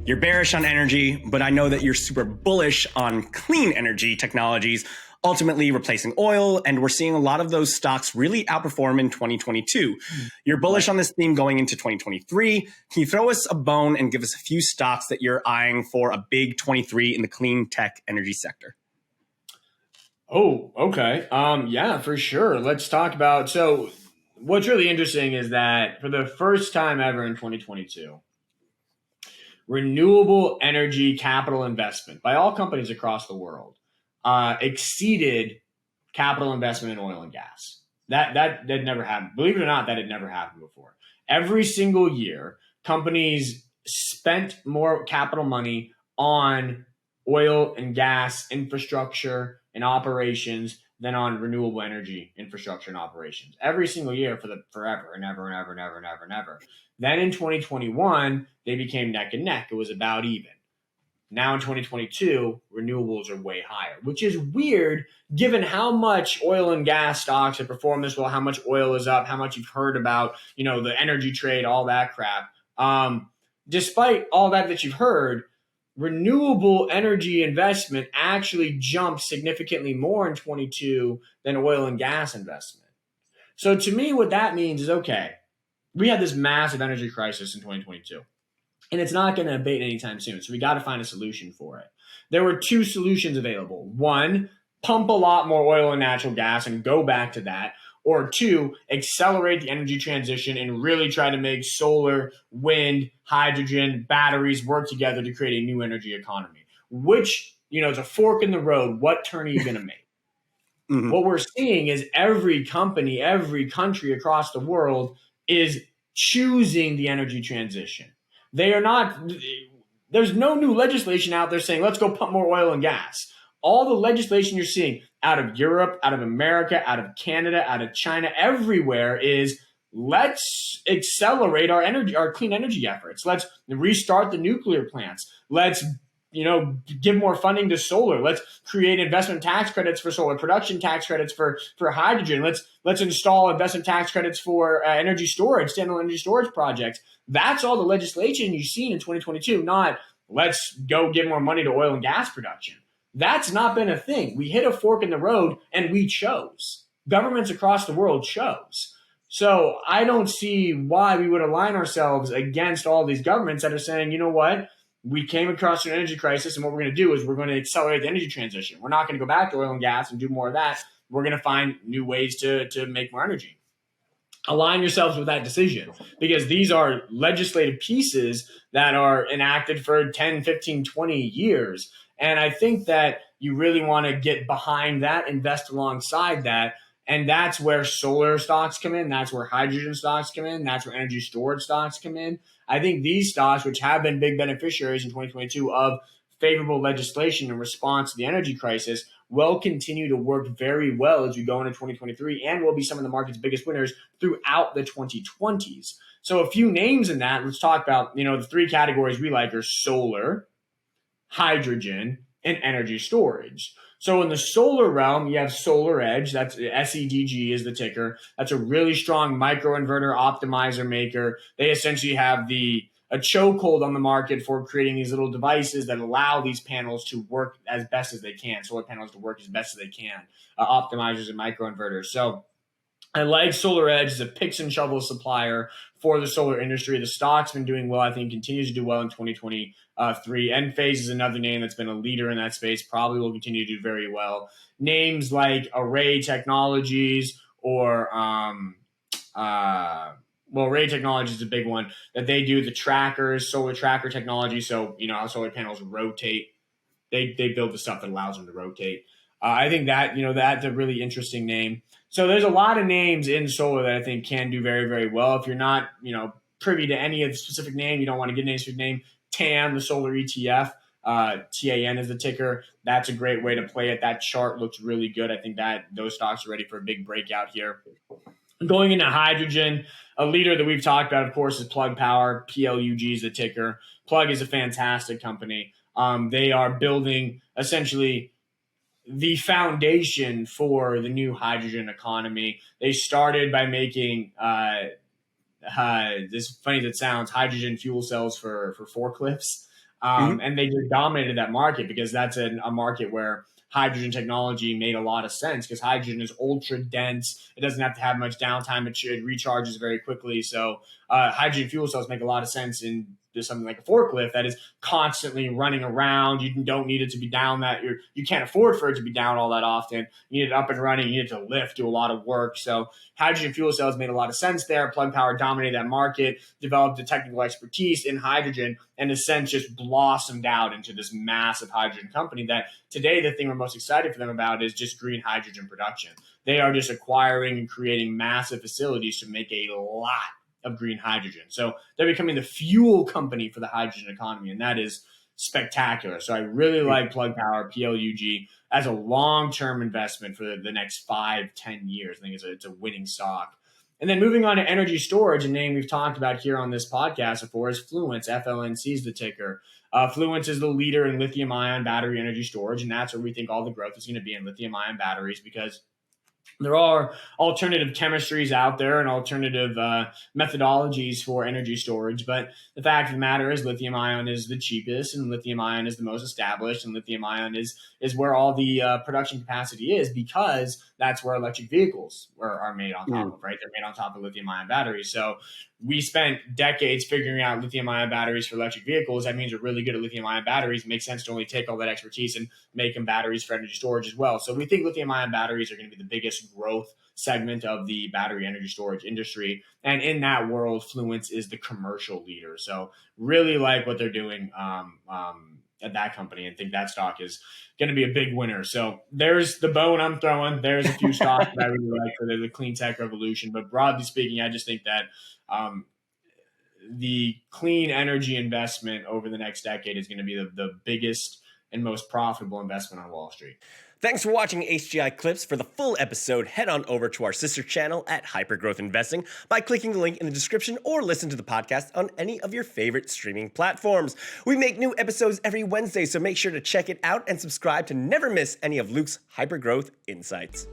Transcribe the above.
You're bearish on energy, but I know that you're super bullish on clean energy technologies, ultimately replacing oil. And we're seeing a lot of those stocks really outperform in 2022. You're bullish on this theme going into 2023. Can you throw us a bone and give us a few stocks that you're eyeing for a big 23 in the clean tech energy sector? Oh, okay. Yeah, for sure. Let's talk about. So, what's really interesting is that for the first time ever in 2022, renewable energy capital investment by all companies across the world exceeded capital investment in oil and gas. That never happened. Believe it or not, that had never happened before. Every single year, companies spent more capital money on oil and gas infrastructure and operations than on renewable energy infrastructure and operations. Every single year for the forever and ever and ever and ever and ever and ever. Then in 2021, they became neck and neck. It was about even. Now in 2022, renewables are way higher, which is weird given how much oil and gas stocks have performed this well, how much oil is up, how much you've heard about, the energy trade, all that crap. Despite all that you've heard, renewable energy investment actually jumped significantly more in 22 than oil and gas investment. So to me, what that means is, okay, we had this massive energy crisis in 2022. And it's not going to abate anytime soon. So we got to find a solution for it. There were two solutions available. One, pump a lot more oil and natural gas and go back to that. Or two, accelerate the energy transition and really try to make solar, wind, hydrogen, batteries work together to create a new energy economy. Which, is a fork in the road. What turn are you going to make? Mm-hmm. What we're seeing is every company, every country across the world is choosing the energy transition. They are not, there's no new legislation out there saying, let's go pump more oil and gas. All the legislation you're seeing out of Europe, out of America, out of Canada, out of China, everywhere is let's accelerate our energy, our clean energy efforts. Let's restart the nuclear plants. Let's give more funding to solar. Let's create investment tax credits for solar, production tax credits for hydrogen. Let's install investment tax credits for energy storage, standalone energy storage projects. That's all the legislation you've seen in 2022, not let's go give more money to oil and gas production. That's not been a thing. We hit a fork in the road and we chose. Governments across the world chose. So I don't see why we would align ourselves against all these governments that are saying, you know what? We came across an energy crisis, and what we're going to do is we're going to accelerate the energy transition. We're not going to go back to oil and gas and do more of that. We're going to find new ways to make more energy. Align yourselves with that decision, because these are legislative pieces that are enacted for 10, 15, 20 years. And I think that you really want to get behind that, invest alongside that. And that's where solar stocks come in. That's where hydrogen stocks come in. That's where energy storage stocks come in. I think these stocks, which have been big beneficiaries in 2022 of favorable legislation in response to the energy crisis, will continue to work very well as we go into 2023 and will be some of the market's biggest winners throughout the 2020s. So a few names in that, let's talk about, the three categories we like are solar, hydrogen, and energy storage. So in the solar realm, you have Solar Edge. That's SEDG is the ticker. That's a really strong microinverter optimizer maker. They essentially have a chokehold on the market for creating these little devices that allow these panels to work as best as they can. Solar panels to work as best as they can. Optimizers and microinverters. So I like Solar Edge as a picks and shovels supplier for the solar industry. The stock's been doing well. I think continues to do well in 2023. Enphase is another name that's been a leader in that space. Probably will continue to do very well. Names like Array Technologies or Array Technologies is a big one that they do the trackers, solar tracker technology. So how solar panels rotate. They build the stuff that allows them to rotate. I think that that's a really interesting name. So there's a lot of names in solar that I think can do very, very well. If you're not, privy to any of the specific name, you don't want to get any specific name, TAN, the solar ETF, TAN is the ticker. That's a great way to play it. That chart looks really good. I think that those stocks are ready for a big breakout here. Going into hydrogen, a leader that we've talked about, of course, is Plug Power. PLUG is the ticker. Plug is a fantastic company. They are building essentially the foundation for the new hydrogen economy. They started by making this funny as it sounds, hydrogen fuel cells for forklifts. Mhm. And they just dominated that market because that's a market where hydrogen technology made a lot of sense because hydrogen is ultra dense. It doesn't have to have much downtime. It recharges very quickly. So hydrogen fuel cells make a lot of sense in something like a forklift that is constantly running around. You don't need it to be down you can't afford for it to be down all that often. You need it up and running. You need it to lift, do a lot of work. So hydrogen fuel cells made a lot of sense there. Plug Power dominated that market, developed the technical expertise in hydrogen, and in a sense just blossomed out into this massive hydrogen company that today the thing we're most excited for them about is just green hydrogen production. They are just acquiring and creating massive facilities to make a lot of green hydrogen. So they're becoming the fuel company for the hydrogen economy, and that is spectacular. So I really like Plug Power, PLUG, as a long-term investment for the next 5-10 years. I think it's a winning stock. And then moving on to energy storage, a name we've talked about here on this podcast before is Fluence. FLNC is the ticker. Fluence is the leader in lithium-ion battery energy storage, and that's where we think all the growth is going to be in lithium-ion batteries because there are alternative chemistries out there and alternative methodologies for energy storage. But the fact of the matter is lithium ion is the cheapest and lithium ion is the most established and lithium ion is where all the production capacity is because that's where electric vehicles are made on top of, right? They're made on top of lithium ion batteries. So we spent decades figuring out lithium ion batteries for electric vehicles. That means we're really good at lithium ion batteries. It makes sense to only take all that expertise and make them batteries for energy storage as well. So we think lithium ion batteries are going to be the biggest growth segment of the battery energy storage industry. And in that world, Fluence is the commercial leader. So really like what they're doing at that company and think that stock is going to be a big winner. So there's the bone I'm throwing. There's a few stocks that I really like for the clean tech revolution. But broadly speaking, I just think that the clean energy investment over the next decade is going to be the biggest and most profitable investment on Wall Street. Thanks for watching HGI Clips. For the full episode, head on over to our sister channel at Hypergrowth Investing by clicking the link in the description or listen to the podcast on any of your favorite streaming platforms. We make new episodes every Wednesday, so make sure to check it out and subscribe to never miss any of Luke's Hypergrowth insights.